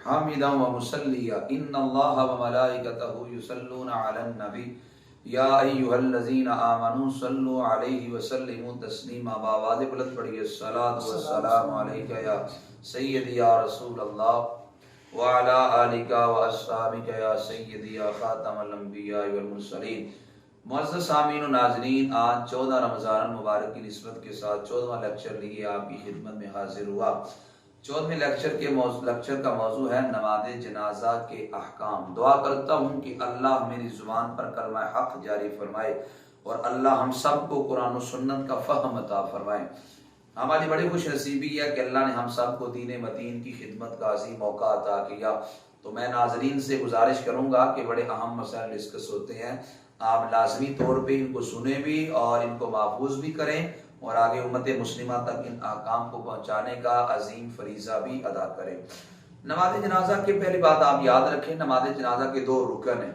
हामिदन व मुसल्लिया इन्नल्लाह व मलाइकतहु युसल्लूना अलन नबी या अय्युहल्लज़ीना आमनू सल्लु अलैहि व सल्लिमू तस्लीमा। आवाज़ बुलंद पढ़िए, अस्सलातु वस्सलामु अलैका या सय्यदी या रसूल अल्लाह व अला आलिका व अस्हाबिका या सय्यदी या खातमुल अंबिया वल मुरसलीन। मुअज़्ज़ज़ सामीन व नाज़रीन, आज 14 रमज़ान मुबारक की निस्बत के साथ 14वां लेक्चर लिए आपकी खिदमत में हाजिर हुआ। 14वें लेक्चर का मौजू है नमाज जनाजा के अहकाम। दुआ करता हूँ कि अल्लाह मेरी ज़ुबान पर कलमा हक़ जारी फरमाए और अल्लाह हम सब को कुरान और सुन्नत का फ़हम अता फरमाए। हमारी बड़ी खुश नसीबी है कि अल्लाह ने हम सब को दीन मतीन की खिदमत का अजीम मौका अता किया। तो मैं नाज़रीन से गुजारिश करूँगा कि बड़े अहम मसाइल डिस्कस होते हैं, आप लाजमी तौर पे इनको सुने भी और इनको महफूज भी करें और आगे उम्मत मुस्लिमा तक इन अहकाम को पहुँचाने का अजीम फरीज़ा भी अदा करें। नमाज जनाजा की पहली बात आप याद रखें, नमाज जनाजा के 2 रुकन हैं।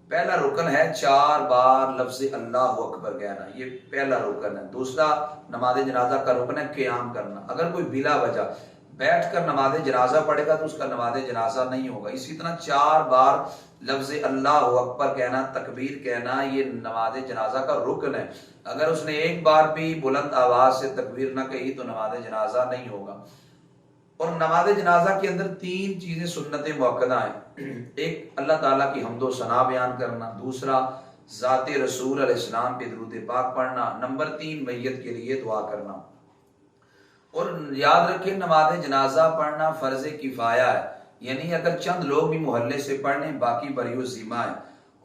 पहला रुकन है 4 बार लफ्ज़ अल्लाहु अकबर कहना, ये पहला रुकन है। दूसरा नमाज जनाजा का रुकन है क़याम करना। अगर कोई बिला वजह बैठ कर नमाज जनाजा पढ़ेगा तो उसका नमाज जनाजा नहीं होगा। इसी तरह 4 बार लफ्ज़ अल्लाहु अकबर कहना, तकबीर कहना, ये नमाज जनाजा का रुकन है। अगर उसने एक बार भी बुलंद आवाज से तकबीर न कही तो नमाज जनाजा नहीं होगा। और नमाज जनाजा के अंदर 3 चीजें सुन्नत मुअक्कदा हैं। एक अल्लाह ताला की हम्दो सना बयान करना, दूसरा ज़ाते रसूल अलैहिस्सलाम पे दुरूद पाक पढ़ना, नंबर 3 मैयत के लिए दुआ करना। और याद रखें नमाज जनाजा पढ़ना फर्ज किफाया है, यानी अगर चंद लोग भी मोहल्ले से पढ़ने बाकी बरियो ज़िम्मा है।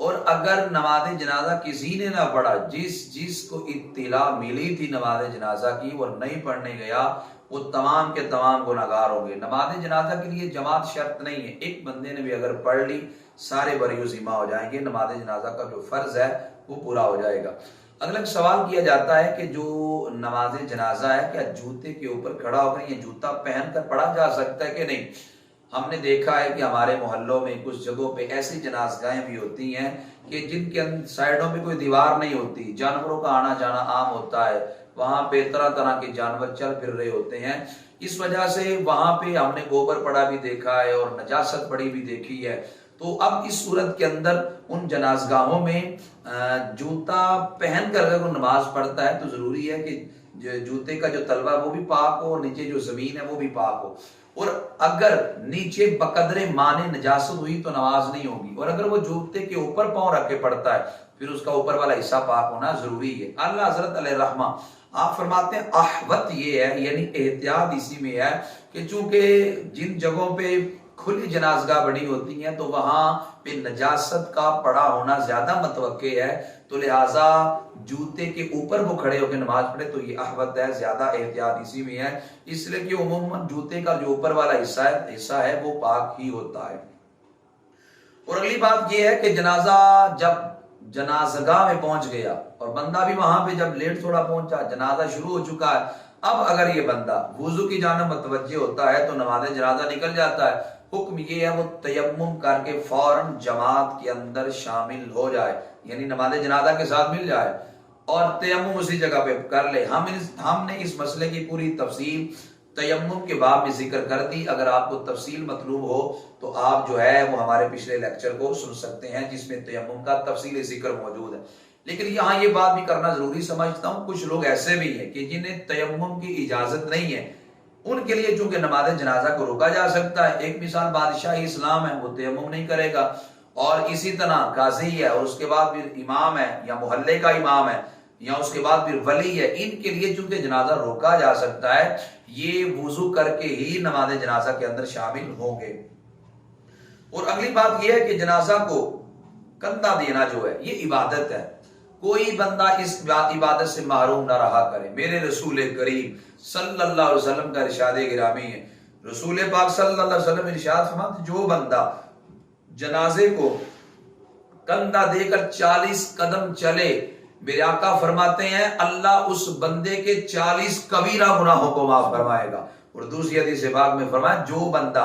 और अगर नमाज जनाजा किसी ने ना पढ़ा, जिसको इत्तिला मिली थी नमाज जनाजा की और नहीं पढ़ने गया, वो तमाम के तमाम गुनहगार होंगे। नमाज जनाजा के लिए जमात शर्त नहीं है, एक बंदे ने भी अगर पढ़ ली सारे बरियो ज़िम्मा हो जाएंगे, नमाज जनाजा का जो फर्ज है वो पूरा हो जाएगा। अगला सवाल किया जाता है कि जो नमाज जनाजा है, क्या जूते के ऊपर खड़ा होकर ये जूता पहन कर पढ़ा जा सकता है कि नहीं? हमने देखा है कि हमारे मोहल्लों में कुछ जगहों पे ऐसी जनाजगाहें भी होती हैं कि जिनके साइडों में कोई दीवार नहीं होती, जानवरों का आना जाना आम होता है, वहां पे तरह तरह के जानवर चल फिर रहे होते हैं। इस वजह से वहां पे हमने गोबर पड़ा भी देखा है और नजासत पड़ी भी देखी है। तो अब इस सूरत के अंदर उन जनाजगाहों में जूता पहन कर अगर वो नमाज पढ़ता है तो जरूरी है कि जूते का जो तलवा वो भी पाक हो और नीचे जो जमीन है वो भी पाक हो। और अगर नीचे बकदरे माने नजासत हुई तो नमाज नहीं होगी। और अगर वो जूते के ऊपर पांव रख के पड़ता है फिर उसका ऊपर वाला हिस्सा पाक होना जरूरी है। अल्लाह हजरत अलैहिर्रहमा आप फरमाते हैं अहवत ये है, यानी एहतियात इसी में है कि चूंकि जिन जगहों पे खुली जनाजगाह बनी होती हैं तो वहां पे नजासत का पड़ा होना ज्यादा मतवक्के है, तो लिहाजा जूते के ऊपर वो खड़े होकर नमाज पढ़े तो ये अहवत है, ज्यादा एहतियात इसी में है। इसलिए कि उम्मन जूते का जो ऊपर वाला हिस्सा है वो पाक ही होता है। और अगली बात ये है कि जनाजा जब जनाजगाह में पहुंच गया और बंदा भी वहां पे जब लेट थोड़ा पहुंचा, जनाजा शुरू हो चुका है, अब अगर ये बंदा वुजू की जानिब मुतवज्जे होता है तो नमाज जनाजा निकल जाता है। हुक्म ये है वो तयम्मुम करके फौरन जमात के अंदर शामिल हो जाए, यानी नमाज जनाजा के साथ मिल जाए और तयम्मुम उसी जगह पे कर ले। हमने इस मसले की पूरी तफसील तयम्मुम के बाब में जिक्र कर दी। अगर आपको तफसील मतलूब हो तो आप जो है वो हमारे पिछले लेक्चर को सुन सकते हैं जिसमें तयम्मुम का तफसीली जिक्र मौजूद है। लेकिन यहाँ ये बात भी करना जरूरी समझता हूँ, कुछ लोग ऐसे भी हैं कि जिन्हें तयम्मुम की इजाजत नहीं है, उनके लिए चूंकि नमाज जनाजा को रोका जा सकता है। एक मिसाल बादशाह इस्लाम है, वो तयम्मुम नहीं करेगा, और इसी तरह काजी है और उसके बाद फिर इमाम है या मोहल्ले का इमाम है या उसके बाद फिर वली है, इनके लिए चूंकि जनाजा रोका जा सकता है, ये वुजू करके ही नमाज जनाजा के अंदर शामिल होंगे। और अगली बात यह है कि जनाजा को कंधा देना जो है ये इबादत है, कोई बंदा इस इबादत से महरूम ना रहा करे। मेरे रसूल करीम सल्लल्लाहु अलैहि वसल्लम का इरशाद गिरामी है, रसूल पाक सल्लल्लाहु अलैहि वसल्लम इरशाद फरमाते जो बंदा जनाजे को कंधा देकर 40 कदम चले, मेरे आका फरमाते हैं अल्लाह उस बंदे के 40 कबीरा गुनाहों को माफ फरमाएगा। और दूसरी हदीस पाक में फरमाया जो बंदा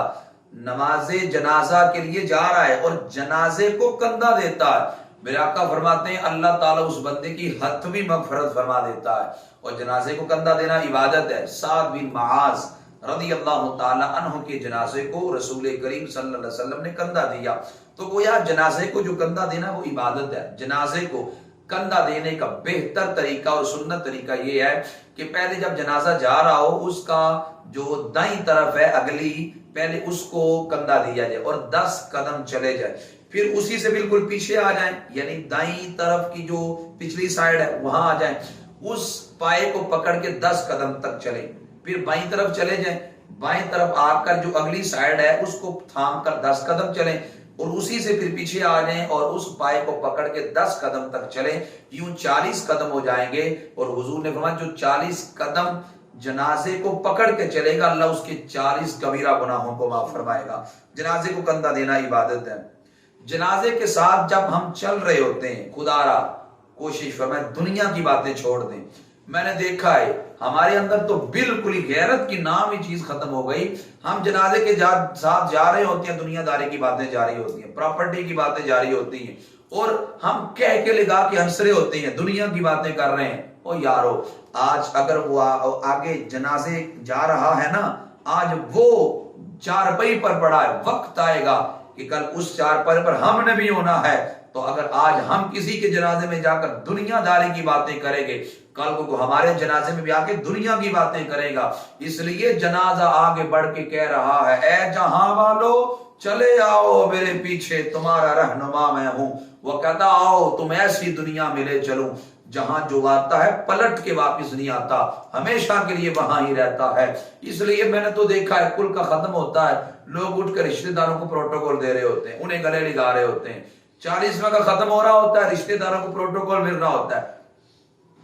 नमाजे जनाजा के लिए जा रहा है और जनाजे को कंधा देता है, मेरे आका फरमाते हैं अल्लाह ताला उस बंदे की हत्मी मगफरत फरमा देता है। और जनाजे को कंधा देना इबादत है। साद बिन मुआज रज़ी अल्लाह ताला अन्हु के जनाजे को रसूल करीम सल्लल्लाहु अलैहि वसल्लम ने कंधा दिया। तो गोया जनाजे को जो कंधा देना वो इबादत है। जनाजे को कंधा देने का बेहतर तरीका और सुन्नत तरीका ये है कि पहले जब जनाजा जा रहा हो उसका जो दाईं तरफ है अगली, पहले उसको कंधा दिया जाए और 10 कदम चले जाए, फिर उसी से बिल्कुल पीछे आ जाए, यानी दाईं तरफ की जो पिछली साइड है वहां आ जाए, उस पाए को पकड़ के 10 कदम तक चले, फिर बाईं तरफ चले जाए, बाईं तरफ आकर जो अगली साइड है उसको थाम कर 10 कदम चले और उसी से फिर पीछे आ जाए और उस पाए को पकड़ के 10 कदम तक चले। यूं 40 कदम हो जाएंगे। और हुजूर ने फरमाया जो 40 कदम जनाजे को पकड़ के चलेगा अल्लाह उसके 40 कबीरा गुनाहों को माफ फरमाएगा। जनाजे को कंधा देना इबादत है। जनाजे के साथ जब हम चल रहे होते हैं, खुदारा कोशिश फरमाए दुनिया की बातें छोड़ दें। मैंने देखा है हमारे अंदर तो बिल्कुल ही गैरत की नाम ही चीज खत्म हो गई। हम जनाजे के साथ जा रहे होते हैं, दुनियादारी की बातें जारी होती हैं, प्रॉपर्टी की बातें जारी होती हैं और हम कह के लगा के हंस रहे होते हैं, दुनिया की बातें कर रहे हैं। ओ यारो, आज अगर वो आगे जनाजे जा रहा है ना, आज वो चारपाई पर पड़ा है, वक्त आएगा कि कल उस चारपाई पर हमने भी होना है। तो अगर आज हम किसी के जनाजे में जाकर दुनियादारी की बातें करेंगे, कल को हमारे जनाजे में भी आके दुनिया की बातें करेगा। इसलिए जनाजा आगे बढ़ के कह रहा है, ए जहां वालो चले आओ मेरे पीछे, तुम्हारा रहनुमा मैं हूं। वो कहता आओ तुम ऐसी दुनिया में ले चलूं जहां जो आता है पलट के वापस नहीं आता, हमेशा के लिए वहां ही रहता है। इसलिए मैंने तो देखा है कुल का खत्म होता है, लोग उठकर रिश्तेदारों को प्रोटोकॉल दे रहे होते हैं, उन्हें गले लगा रहे होते हैं। 40वां का खत्म हो रहा होता है, रिश्तेदारों को प्रोटोकॉल मिल रहा होता है।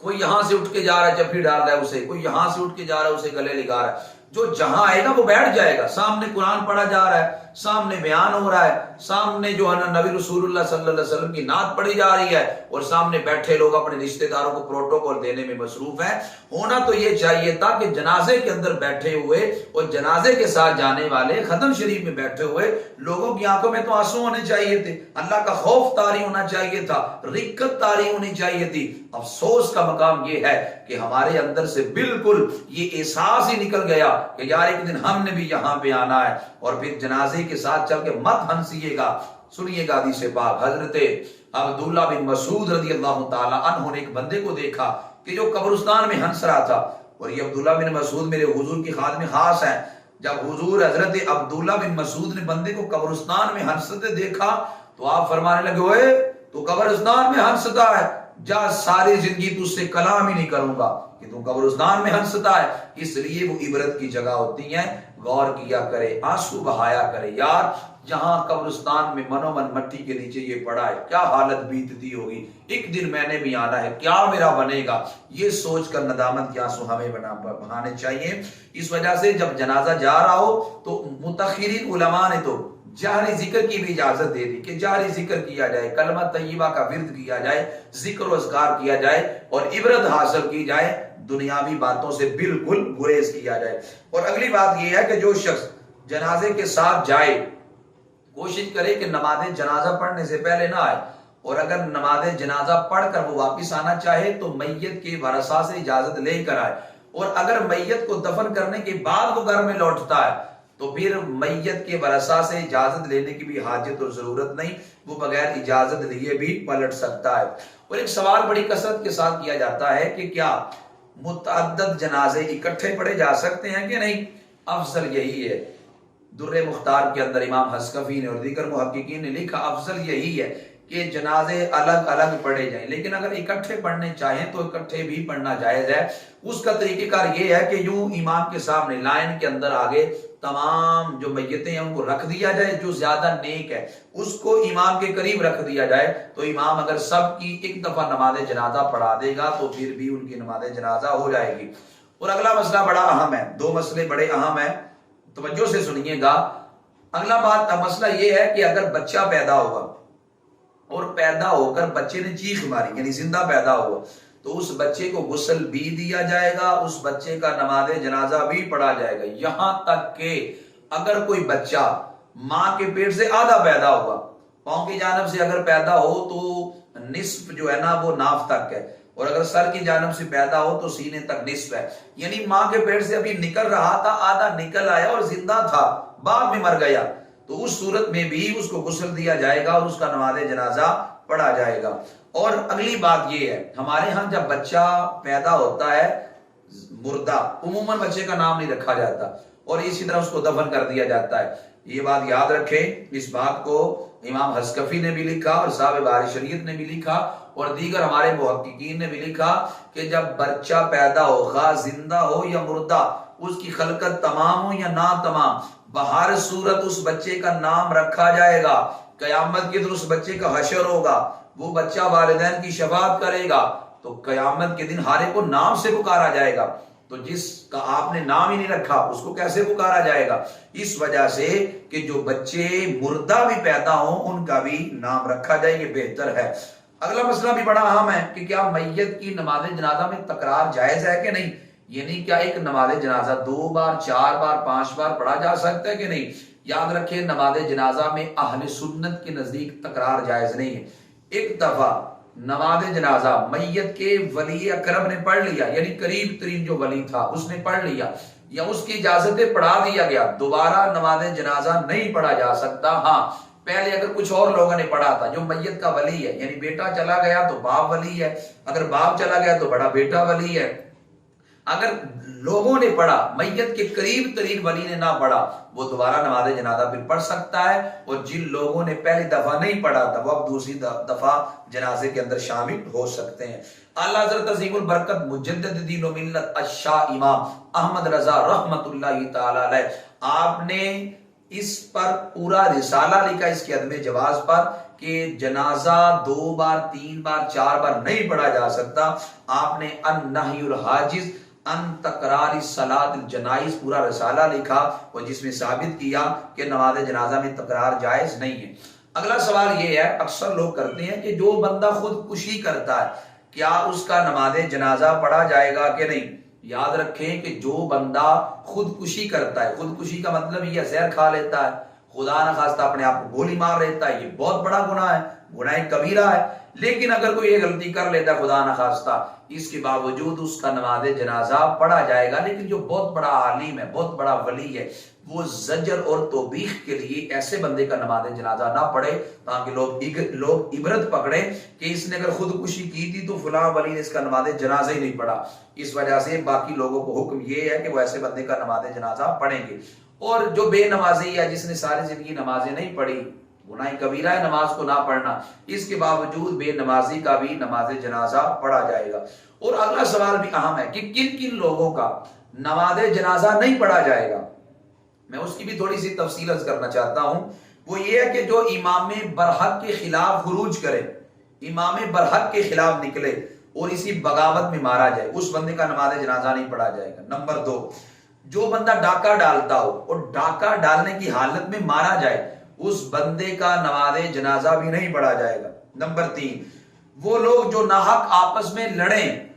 कोई यहां से उठ के जा रहा है, जफ्फी डाल रहा है उसे, कोई यहां से उठ के जा रहा है उसे गले लगा रहा है। जो जहां आएगा वो बैठ जाएगा, सामने कुरान पढ़ा जा रहा है, सामने बयान हो रहा है, सामने जो है ना नबी रसूलुल्लाह सल्लल्लाहु अलैहि वसल्लम की नात पढ़ी जा रही है और सामने बैठे लोग अपने रिश्तेदारों को प्रोटोकॉल देने में मसरूफ है। होना तो ये चाहिए था कि जनाजे के अंदर बैठे हुए और जनाजे के साथ जाने वाले खत्म शरीफ में बैठे हुए लोगों की आंखों में तो आंसू होने चाहिए थे, अल्लाह का खौफ तारी होना चाहिए था, रिक्कत तारी होनी चाहिए थी। अफसोस का मकाम ये है कि हमारे अंदर से बिल्कुल ये एहसास ही निकल गया कि यार एक दिन हमने भी यहां पे आना है। और फिर जनाजे के साथ चल के मत हंसिएगा। सुनिएगा हदीस पाक, हजरत अब्दुल्लाह बिन मसूद रज़ी अल्लाह ताला अन्हु ने एक बंदे को देखा कि जो कब्रिस्तान में हंस रहा था। और ये अब्दुल्लाह बिन मसूद मेरे हुजूर की खादम खास है। जब हुजूर हजरत अब्दुल्लाह बिन मसूद ने बंदे को कब्रिस्तान में हंसते देखा तो आप फरमाने लगे, ओए तू कब्रिस्तान में हंसता है, जा सारी जिंदगी तुझसे कलाम ही नहीं करूंगा कि तू कब्रिस्तान में हंसता है। इसलिए वो इबरत की जगह होती है, गौर किया करे, आंसू बहाया करे। यार जहां कब्रिस्तान में मनोमन मट्टी के नीचे ये पड़ा है, क्या हालत बीतती होगी, एक दिन मैंने भी आना है, क्या मेरा बनेगा, ये सोचकर नदामत के आंसू हमें बहाने चाहिए। इस वजह से जब जनाजा जा रहा हो तो मुतअखिरीन उलमा ने तो जारी जिक्र की भी इजाजत दे दी कि जारी जिक्र किया जाए, कलमा तय्यबा का विर्द किया जाए, जिक्र और अज़कार किया जाए और इबरत हासिल की जाए, दुनियावी बातों से बिल्कुल गुरेज किया जाए। और अगली बात यह है कि जो शख्स जनाजे के साथ जाए कोशिश करे कि नमाज जनाजा पढ़ने से पहले ना आए, और अगर नमाज जनाजा पढ़कर वो वापिस आना चाहे तो मैयत के वारसा से इजाजत लेकर आए। और अगर मैयत को दफन करने के बाद वो घर में लौटता है तो फिर मैयत के वरसा से इजाजत लेने की भी हाजत और जरूरत नहीं, वो बगैर इजाजत लिए भी पलट सकता है। और एक सवाल बड़ी कसरत के साथ किया जाता है कि क्या मुतअद्दद जनाजे इकट्ठे पढ़े जा सकते हैं कि नहीं। अफजल यही है, दुर्रे मुख्तार के अंदर इमाम हस्कफी ने और दीगर मुहक्किकीन ने लिखा, अफजल यही है कि जनाजे अलग अलग पढ़े जाएं, लेकिन अगर इकट्ठे पढ़ने चाहें तो इकट्ठे भी पढ़ना जायज है। उसका तरीकेकार ये है कि यूं इमाम के सामने लाइन के अंदर आगे तमाम जो मैयतें हैं उनको रख दिया जाए, जो ज्यादा नेक है उसको इमाम के करीब रख दिया जाए। तो इमाम अगर सबकी एक दफा नमाज जनाजा पढ़ा देगा तो फिर भी उनकी नमाज जनाजा हो जाएगी। और अगला मसला बड़ा अहम है, दो मसले बड़े अहम है, तवज्जो से सुनिएगा। अगला बात मसला यह है कि अगर बच्चा पैदा हुआ और पैदा होकर बच्चे ने चीख मारी यानी जिंदा पैदा हुआ तो उस बच्चे को गुस्ल भी दिया जाएगा, उस बच्चे का नमाज जनाजा भी पढ़ा जाएगा। यहां तक कि अगर कोई बच्चा मां के पेट से आधा पैदा हुआ, पांव की जानब से अगर पैदा हो तो निस्फ जो है ना वो नाफ तक है, और अगर सर की जानब से पैदा हो तो सीने तक निस्फ है, यानी माँ के पेट से अभी निकल रहा था, आधा निकल आया और जिंदा था, बाद में मर गया, तो उस सूरत में भी उसको गुस्ल दिया जाएगा और उसका नमाज जनाजा पढ़ा जाएगा। और अगली बात यह है, हमारे यहाँ जब बच्चा पैदा होता है मुर्दा, उमूमन बच्चे का नाम नहीं रखा जाता और इसी तरह उसको दफन कर दिया जाता है। ये बात याद रखें, इस बात को इमाम हस्कफी ने भी लिखा और साहब बारी शरीयत ने भी लिखा और दीगर हमारे मुहक्किकीन ने भी लिखा कि जब बच्चा पैदा हो, खा जिंदा हो या मुर्दा, उसकी खलकत तमाम हो या ना तमाम, बहर सूरत उस बच्चे का नाम रखा जाएगा। कयामत के दिन उस बच्चे का हशर होगा, वो बच्चा वालिदैन की शफाअत करेगा, तो कयामत के दिन हारे को नाम से पुकारा जाएगा। तो जिसका आपने नाम ही नहीं रखा उसको कैसे पुकारा जाएगा? इस वजह से कि जो बच्चे मुर्दा भी पैदा हो उनका भी नाम रखा जाए, ये बेहतर है। अगला मसला भी बड़ा अहम है कि क्या मैयत की नमाज जनाजा में तकरार जायज है कि नहीं, यानी क्या एक नमाज जनाजा 2 बार 4 बार 5 बार पढ़ा जा सकता है कि नहीं। याद रखें, नमाज जनाजा में अहले सुन्नत के नजदीक तकरार जायज नहीं है। एक दफा नमाज जनाजा मैयत के वली अकरम ने पढ़ लिया, यानी करीब तरीन जो वली था उसने पढ़ लिया या उसकी इजाजत पढ़ा दिया गया, दोबारा नमाज जनाजा नहीं पढ़ा जा सकता। हाँ, पहले अगर कुछ और लोगों ने पढ़ा था, जो मैयत का वली है, यानी बेटा चला गया तो बाप वली है, अगर बाप चला गया तो बड़ा बेटा वली है। अगर लोगों ने पढ़ा, मैयत के करीब तरीन वली ने ना पढ़ा, वो दोबारा नमाज जनाजा फिर पढ़ सकता है। और जिन लोगों ने पहली दफा नहीं पढ़ा था वो अब दूसरी दफा जनाजे के अंदर शामिल हो सकते हैं। अल्लाह हज़रत अज़ीमुल बरकत मुजद्दिद दीन व मिल्लत अश-शाह इमाम अहमद रजा रहमतुल्लाहि तआला अलैह, आपने इस पर पूरा रिसाला लिखा इसके अदम जवाज पर कि जनाजा 2 बार 3 बार 4 बार नहीं पढ़ा जा सकता। आपने अन-नह्युल हाजिज अन तकरार सलात जनाइज पूरा रसाला लिखा और जिसमें साबित किया कि नमाज जनाजा में तकरार जायज नहीं है। अगला सवाल ये है, अक्सर लोग करते हैं कि जो बंदा खुदकुशी करता है क्या उसका नमाज जनाजा पढ़ा जाएगा कि नहीं। याद रखें कि जो बंदा खुदकुशी करता है, खुदकुशी का मतलब यह जहर खा लेता है, खुदा न खास्ता अपने आप को गोली मार लेता है, ये बहुत बड़ा गुनाह है, गुनाह कबीरा है। लेकिन अगर कोई ये गलती कर लेता है खुदा न खास्ता, इसके बावजूद उसका नमाज जनाजा पढ़ा जाएगा। लेकिन जो बहुत बड़ा आलिम है, बहुत बड़ा वली है, वो जजर और तौबीख के लिए ऐसे बंदे का नमाज जनाजा ना पढ़े ताकि लोग इबरत पकड़े कि इसने अगर खुदकुशी की थी तो फलां वली ने इसका नमाज जनाजा ही नहीं पढ़ा। इस वजह से बाकी लोगों को हुक्म ये है कि वो ऐसे बंदे का नमाज जनाजा पढ़ेंगे। और जो बेनमाजी है, जिसने सारी जिंदगी नमाजें नहीं पढ़ी, गुनाह कबीरा है नमाज को ना पढ़ना, इसके बावजूद बेनमाजी का भी नमाज जनाजा पढ़ा जाएगा। और अगला सवाल भी अहम है कि किन किन लोगों का नमाज जनाजा नहीं पढ़ा जाएगा, मैं उसकी भी थोड़ी सी तफसील अर्ज करना चाहता हूं। वो ये है कि जो इमाम बरहक के खिलाफ खुरूज करे, इमाम बरहक के खिलाफ निकले और इसी बगावत में मारा जाए, उस बंदे का नमाज जनाजा नहीं पढ़ा जाएगा। नंबर 2, जो बंदा डाका डालता हो और डाका डालने की हालत में मारा जाए, उस बंदे का नमाज जनाजा भी नहीं पढ़ा जाएगा। नंबर 3, वो लोग जो नाहक आपस में लड़ें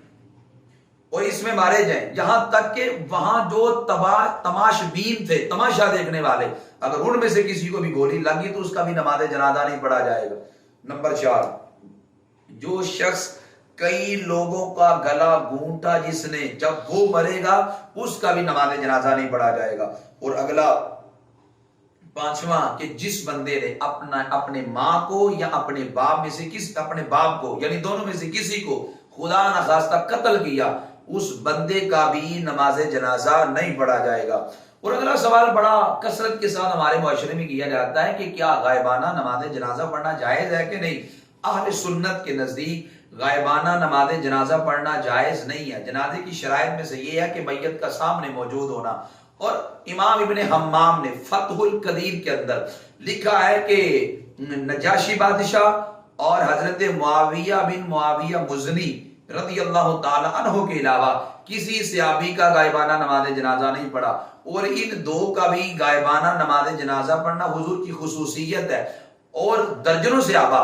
और इसमें मारे जाएं, यहां तक कि वहां जो तमाशबीन थे, तमाशा देखने वाले, अगर उनमें से किसी को भी गोली लगी तो उसका भी नमाज जनाजा नहीं पढ़ा जाएगा। नंबर 4, जो शख्स कई लोगों का गला घूंटा जिसने, जब वो मरेगा उसका भी नमाज जनाजा नहीं पढ़ा जाएगा। और अगला 5वां कि जिस बंदे ने अपने माँ को या अपने बाप में से अपने बाप को, यानी दोनों में से किसी को खुदा न खास्ता कत्ल किया, उस बंदे का भी नमाज जनाजा नहीं पढ़ा जाएगा। और अगला सवाल बड़ा कसरत के साथ हमारे मुआशरे में किया जाता है कि क्या गायबाना नमाज जनाजा पढ़ना जायज है कि नहीं। अहले सुन्नत के नजदीक गायबाना नमाज जनाजा पढ़ना जायज नहीं है। जनाजे की शराइत में से यह है कि मैयत का सामने मौजूद होना। और इमाम इब्ने हम्माम ने फतहुल कदीर के अंदर लिखा है कि नजाशी बादशाह और हजरत मुआविया बिन मुआविया मुज़नी रज़ियल्लाहु ताला अन्हु के अलावा किसी सहाबी का गायबाना नमाज जनाजा नहीं पढ़ा। और इन 2 का भी गायबाना नमाज जनाजा पढ़ना हुजूर की खुसूसियत है। और दर्जनों सहाबा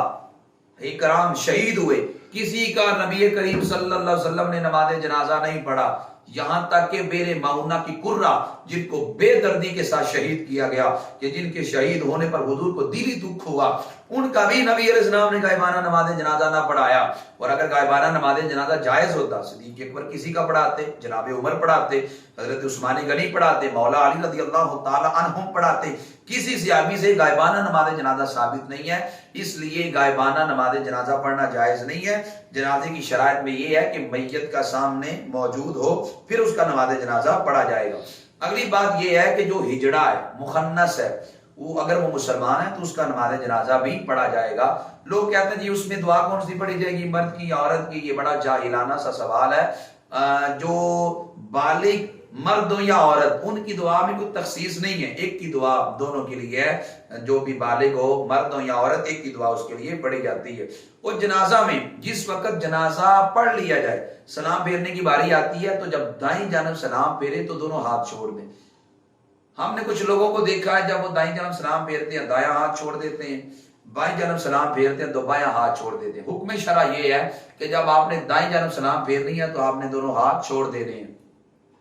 इकराम शहीद हुए, किसी का नबी करीम सल्लल्लाहु अलैहि वसल्लम ने नमाज जनाजा नहीं पढ़ा। यहां तक कि बेरे माउना की कुर्रा, जिनको बेदर्दी के साथ शहीद किया गया, कि जिनके शहीद होने पर हुजूर को दिली दुख हुआ, उनका भी नबी अलैहिस्सलाम ने गायबाना नमाज जनाजा ना पढ़ाया। और अगर गायबाना नमाज जनाजा जायज होता, सिद्दीक अकबर किसी का पढ़ाते, जनाब उमर पढ़ाते, हजरत उस्मान गनी पढ़ाते, मौला अली रज़ियल्लाहु ताला अन्हुम पढ़ाते। किसी सहाबी से गायबाना नमाज जनाजा साबित नहीं है, इसलिए गायबाना नमाज जनाजा पढ़ना जायज नहीं है। जनाजे की शराइत में यह है कि मैयत का सामने मौजूद हो, फिर उसका नमाज जनाजा पढ़ा जाएगा। अगली बात यह है कि जो हिजड़ा है, मुखन्नस है, वो अगर वो मुसलमान है तो उसका नमाज जनाजा भी पढ़ा जाएगा। लोग कहते हैं जी उसमें दुआ कौन सी पढ़ी जाएगी, मर्द की या औरत की? ये बड़ा जाहिलाना सा सवाल है। जो बालिग मर्द हो या औरत, उनकी दुआ में कोई तखसीस नहीं है, एक की दुआ दोनों के लिए है। जो भी बालिग हो, मर्द हो या औरत, एक की दुआ उसके लिए पढ़ी जाती है। और जनाजा में जिस वक्त जनाजा पढ़ लिया जाए, सलाम फेरने की बारी आती है, तो जब दाईं जानब सलाम फेरे तो दोनों हाथ छोड़ दें। हमने कुछ लोगों को देखा है, जब वो दाईं जानब सलाम फेरते हैं दायां हाथ छोड़ देते हैं, बाईं जानब सलाम फेरते हैं तो बायां हाथ छोड़ देते हैं। हुक्म शरा ये है कि जब आपने दाईं जानब सलाम फेरनी है तो आपने दोनों हाथ छोड़ देने हैं।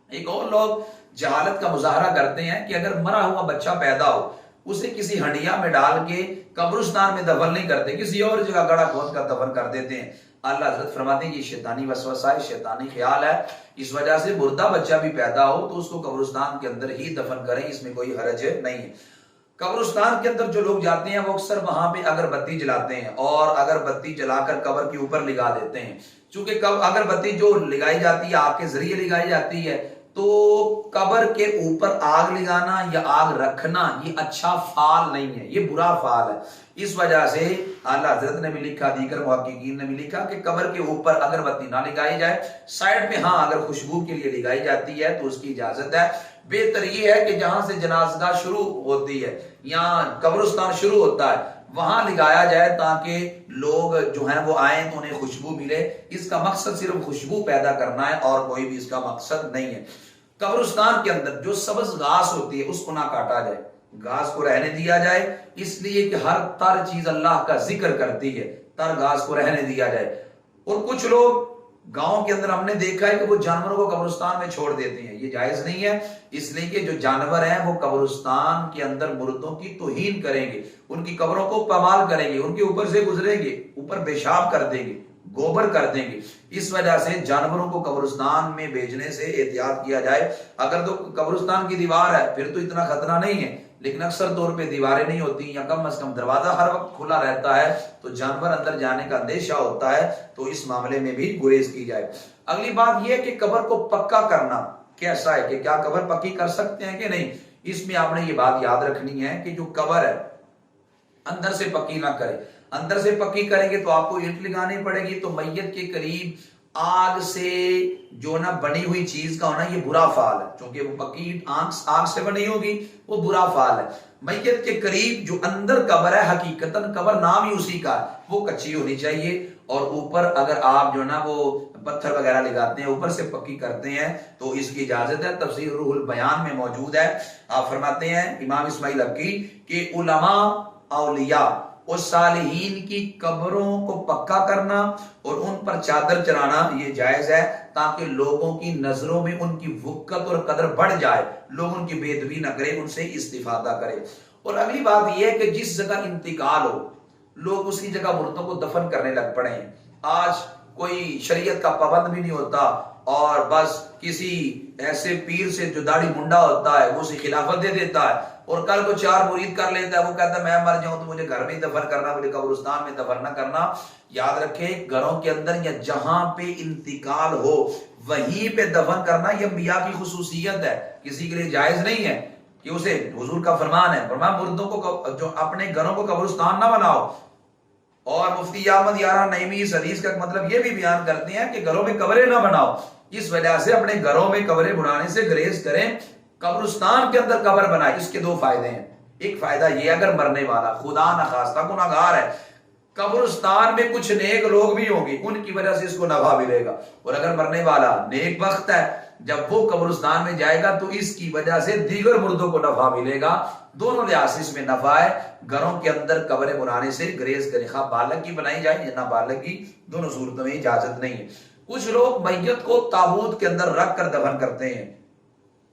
एक और लोग जहालत का मुजाहरा करते हैं कि अगर मरा हुआ बच्चा पैदा हो, उसे किसी हंडिया में डाल के कब्रिस्तान में दफन नहीं करते, किसी और जगह गड़ा खोद कर दफन कर देते हैं। अल्लाह हज़रत फरमाते हैं ये शैतानी वसवसा है, शैतानी ख्याल है। इस वजह से मुर्दा बच्चा भी पैदा हो तो उसको कब्रिस्तान के अंदर ही दफन करें, इसमें कोई हरज नहीं है। कब्रिस्तान के अंदर जो लोग जाते हैं वो अक्सर वहां पे अगरबत्ती जलाते हैं और अगरबत्ती जलाकर कब्र के ऊपर लगा देते हैं। चूंकि अगरबत्ती जो लगाई जाती है आग के जरिए लगाई जाती है, तो कब्र के ऊपर आग लगाना या आग रखना ये अच्छा फाल नहीं है, ये बुरा फाल है। इस वजह से आला हज़रत ने भी लिखा, दीगर मुहक्किकीन ने भी लिखा कि कब्र के ऊपर अगरबत्ती ना लगाई जाए। साइड में हाँ अगर खुशबू के लिए लगाई जाती है तो उसकी इजाजत है। बेहतर ये है कि जहां से जनाज़गाह शुरू होती है या कब्रिस्तान शुरू होता है वहां लगाया जाए, ताकि लोग जो है वो आए तो उन्हें खुशबू मिले। इसका मकसद सिर्फ खुशबू पैदा करना है और कोई भी इसका मकसद नहीं है। कब्रिस्तान के अंदर जो सब्ज घास होती है उसको ना काटा जाए, घास को रहने दिया जाए, इसलिए कि हर तर चीज अल्लाह का जिक्र करती है, तर घास को रहने दिया जाए। और कुछ लोग गांव के अंदर हमने देखा है कि वो जानवरों को कब्रिस्तान में छोड़ देते हैं, ये जायज नहीं है। इसलिए कि जो जानवर हैं वो कब्रिस्तान के अंदर मुर्दों की तौहीन करेंगे, उनकी कब्रों को पमाल करेंगे, उनके ऊपर से गुजरेंगे, ऊपर पेशाब कर देंगे, गोबर कर देंगे। इस वजह से जानवरों को कब्रिस्तान में भेजने से एहतियात किया जाए। अगर तो कब्रिस्तान की दीवार है फिर तो इतना खतरा नहीं है, लेकिन अक्सर तौर पे दीवारें नहीं होती या कम से कम दरवाजा हर वक्त खुला रहता है तो जानवर अंदर जाने का अंदेशा होता है, तो इस मामले में भी गुरेज की जाए। अगली बात यह कि कब्र को पक्का करना कैसा है, कि क्या कब्र पक्की कर सकते हैं कि नहीं। इसमें आपने ये बात याद रखनी है कि जो कब्र है अंदर से पक्की ना करें। अंदर से पक्की करेंगे तो आपको ईंट लगानी पड़ेगी, तो मैयत के करीब आग से जो ना बनी हुई चीज का होना ये बुरा फाल है, क्योंकि वो पक्की ईंट आग से बनी होगी, वो बुरा फाल है। मैयत के करीब जो अंदर कब्र है, हकीकतन कब्र नाम ही उसी का, वो कच्ची होनी चाहिए। और ऊपर अगर आप जो ना वो पत्थर वगैरह लगाते हैं, ऊपर से पक्की करते हैं तो इसकी इजाजत है। तफसीर रूहुल बयान में मौजूद है। आप फरमाते हैं इमाम इस्माइल हक्की के उलमा औलिया और सालिहीन की कब्रों को पक्का करना और उन पर चादर चढ़ाना ये जायज है, ताकि लोगों की नजरों में उनकी वक़्त और कदर बढ़ जाए, लोग उनकी बेदबी न करें, उनसे इस्तिफादा करें। और अगली बात यह है कि जिस जगह इंतकाल हो लोग उसी जगह मुर्दों को दफन करने लग पड़े हैं। आज कोई शरीयत का पाबंद भी नहीं होता और बस किसी ऐसे पीर से जो दाढ़ी मुंडा होता है वो उसे खिलाफत दे देता है और कल को 4 मुरीद कर लेता है। वो कहता है मैं मर जाऊं तो मुझे घर में ही दफन करना, मुझे कब्रिस्तान में दफन न करना। याद रखें, घरों के अंदर या जहां पे इंतकाल हो वहीं पे दफन करना यह मियां की खुसूसियत है, किसी के लिए जायज नहीं है कि उसे, हुजूर का फरमान है, फरमान मुर्दों को जो अपने घरों को कब्रिस्तान ना बनाओ। और मुफ्ती अहमद यारा नईमी इस हदीस का मतलब यह भी बयान करते हैं कि घरों में कब्रें ना बनाओ। इस वजह से अपने घरों में कब्रें बनाने से गुरेज करें, कब्रिस्तान के अंदर कब्र बनाए। इसके 2 फायदे हैं। एक फायदा यह, अगर मरने वाला खुदा न खास्ता गुनाहगार है, कब्रिस्तान में कुछ नेक लोग भी होंगे, उनकी वजह से इसको नफा मिलेगा। और अगर मरने वाला नेक वक्त है, जब वो कब्रिस्तान में जाएगा तो इसकी वजह से दीगर मुर्दों को नफा मिलेगा। दोनों लिहाज से इसमें नफा है। घरों के अंदर कब्रें बनाने से गुरेज करें, खा बालक की बनाई जाए या ना बालक की, दोनों सूरतों में इजाजत नहीं है। कुछ लोग मैयत को ताबूत के अंदर रख कर दफन करते हैं,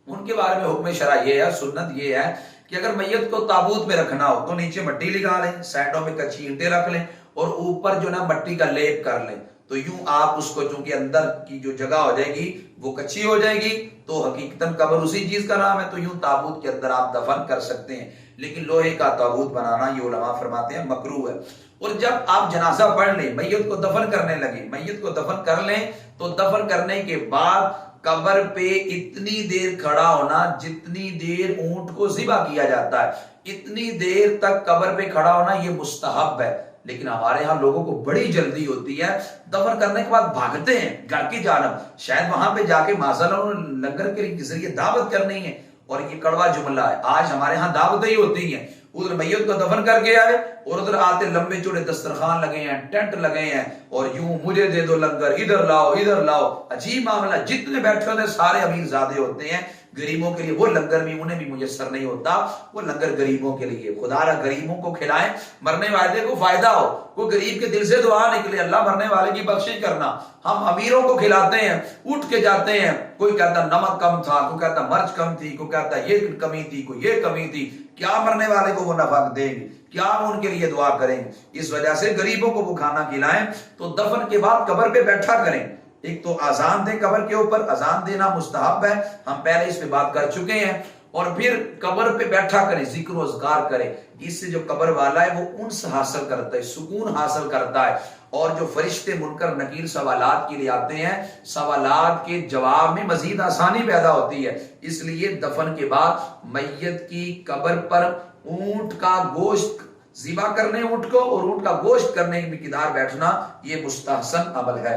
उनके बारे में हुक्म शरा ये है, सुन्नत ये है कि अगर मैयत को ताबूत में रखना हो तो नीचे मिट्टी लगा लें, साइडों में कच्ची ईंटें रख लें और ऊपर जो ना मिट्टी का लेप कर लें। तो यूं आप उसको, चूंकि अंदर की जो जगह हो जाएगी वो कच्ची हो जाएगी, तो हकीकतन कब्र उसी चीज का नाम है। तो यूं ताबूत के अंदर आप दफन कर सकते हैं, लेकिन लोहे का ताबूत बनाना ये उलमा फरमाते हैं मकरूह है। और जब आप जनाजा पढ़ लें, मैयत को दफन करने लगे, मैयत को दफन कर लें, तो दफन करने के बाद कब्र पे इतनी देर खड़ा होना जितनी देर ऊंट को ज़िबा किया जाता है, इतनी देर तक कब्र पे खड़ा होना ये मुस्तहब है। लेकिन हमारे यहाँ लोगों को बड़ी जल्दी होती है, दफन करने के बाद भागते हैं घर की जानब, शायद वहां पे जाके माशाअल्लाह लंगर के जरिए दावत करनी है। और ये कड़वा जुमला है, आज हमारे यहाँ दावतें ही होती हैं। उधर मैयत को दफन करके आए और उधर आते लंबे चौड़े दस्तरखान लगे हैं, टेंट लगे हैं, और यूं मुझे दे दो लंगर, इधर लाओ इधर लाओ। अजीब मामला, जितने बैठे होते सारे अमीर ज़ादे होते हैं, गरीबों के लिए वो लंगर भी उन्हें भी मुयस्सर नहीं होता, वो लंगर गरीबों के लिए। खुदारा गरीबों को खिलाएं, मरने वाले को फायदा हो, वो गरीब के दिल से दुआ निकले, अल्लाह मरने वाले की बख्शिश करना। हम अमीरों को खिलाते हैं, उठ के जाते हैं, कोई कहता नमक कम था, कोई कहता मर्च कम थी, कोई कहता ये कमी थी, कोई ये कमी थी। क्या मरने वाले को वो नफक देंगे, क्या हम उनके लिए दुआ करेंगे? इस वजह से गरीबों को वो खाना खिलाएं। तो दफन के बाद कब्र पे बैठा करें, एक तो अजान दें कब्र के ऊपर, अजान देना मुस्तहब है, हम पहले इस पे बात कर चुके हैं। और फिर कब्र पे बैठा करें, जिक्र व अज़कार करें, इससे जो कब्र वाला है वो उन्स हासिल करता है, सुकून हासिल करता है। और जो फरिश्ते मुनकर नकीर सवालात के लिए आते हैं, सवालात के जवाब में मजीद आसानी पैदा होती है। इसलिए दफन के बाद मैयत की कब्र पर ऊंट का गोश्त ज़िबा करने, ऊंट को और ऊंट का गोश्त करने की मिकदार बैठना, ये मुस्तहसन अमल है।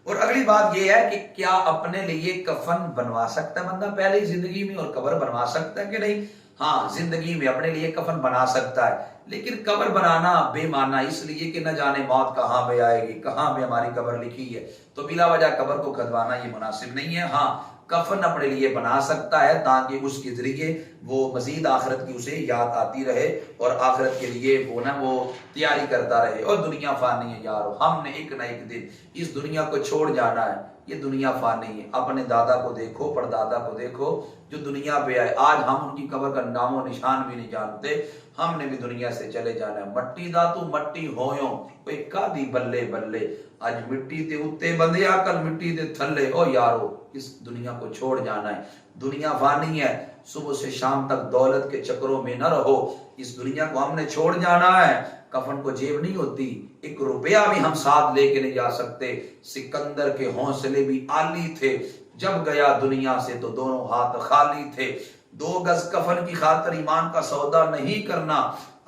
और अगली बात यह है कि क्या अपने लिए कफन बनवा सकता है बंदा पहले ही जिंदगी में, और कब्र बनवा सकता है कि नहीं? हाँ, जिंदगी में अपने लिए कफन बना सकता है, लेकिन कब्र बनाना बेमाना, इसलिए कि न जाने मौत कहाँ पे आएगी, कहाँ पे हमारी कब्र लिखी है, तो बिला वजह कब्र को खदवाना ये मुनासिब नहीं है। हाँ, कफन अपने लिए बना सकता है ताकि उसके जरिए वो मजीद आखिरत की उसे याद आती रहे और आखिरत के लिए वो ना वो तैयारी करता रहे। और दुनिया फानी है यारो, हमने एक ना एक दिन इस दुनिया को छोड़ जाना है, ये दुनिया फानी है। अपने दादा को देखो, परदादा को देखो जो दुनिया पे आए, आज हम उनकी कब्र का नामो निशान भी नहीं जानते, हमने भी दुनिया से चले जाना है। मट्टी दा तू मट्टी होयो कोई कादी बल्ले बल्ले, आज मिट्टी ते उत्ते बंदिया कल मिट्टी ते थल्ले। ओ यारो, इस दुनिया को छोड़ जाना है, दुनिया फानी है, सुबह से शाम तक दौलत के चक्रों में न रहो, इस दुनिया को हमने छोड़ जाना है। कफन को जेब नहीं होती, एक रुपया भी हम साथ लेके नहीं जा सकते। सिकंदर के हौसले भी आली थे, जब गया दुनिया से तो दोनों हाथ खाली थे। 2 गज कफन की खातिर ईमान का सौदा नहीं करना,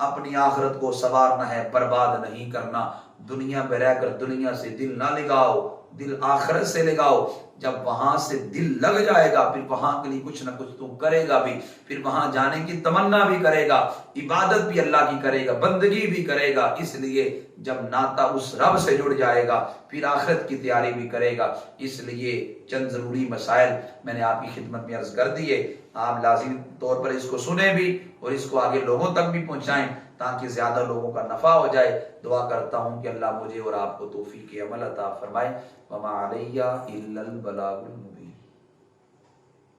अपनी आखिरत को संवारना है, बर्बाद नहीं करना। दुनिया पे रहकर दुनिया से दिल ना लगाओ, दिल आखिरत से लगाओ। जब वहां से दिल लग जाएगा फिर वहां के लिए कुछ ना कुछ तुम करेगा भी, फिर वहां जाने की तमन्ना भी करेगा, इबादत भी अल्लाह की करेगा, बंदगी भी करेगा। इसलिए जब नाता उस रब से जुड़ जाएगा फिर आखिरत की तैयारी भी करेगा। इसलिए चंद जरूरी मसाइल मैंने आपकी खिदमत में अर्ज कर दिए, आप लाजिमी तौर पर इसको सुने भी और इसको आगे लोगों तक भी पहुंचाएं ताकि ज्यादा लोगों का नफा हो जाए। दुआ करता हूं कि अल्लाह मुझे और आपको तौफीक अमल अता फरमाए। वमा अलैया इल्लल बलागुल मुबीन।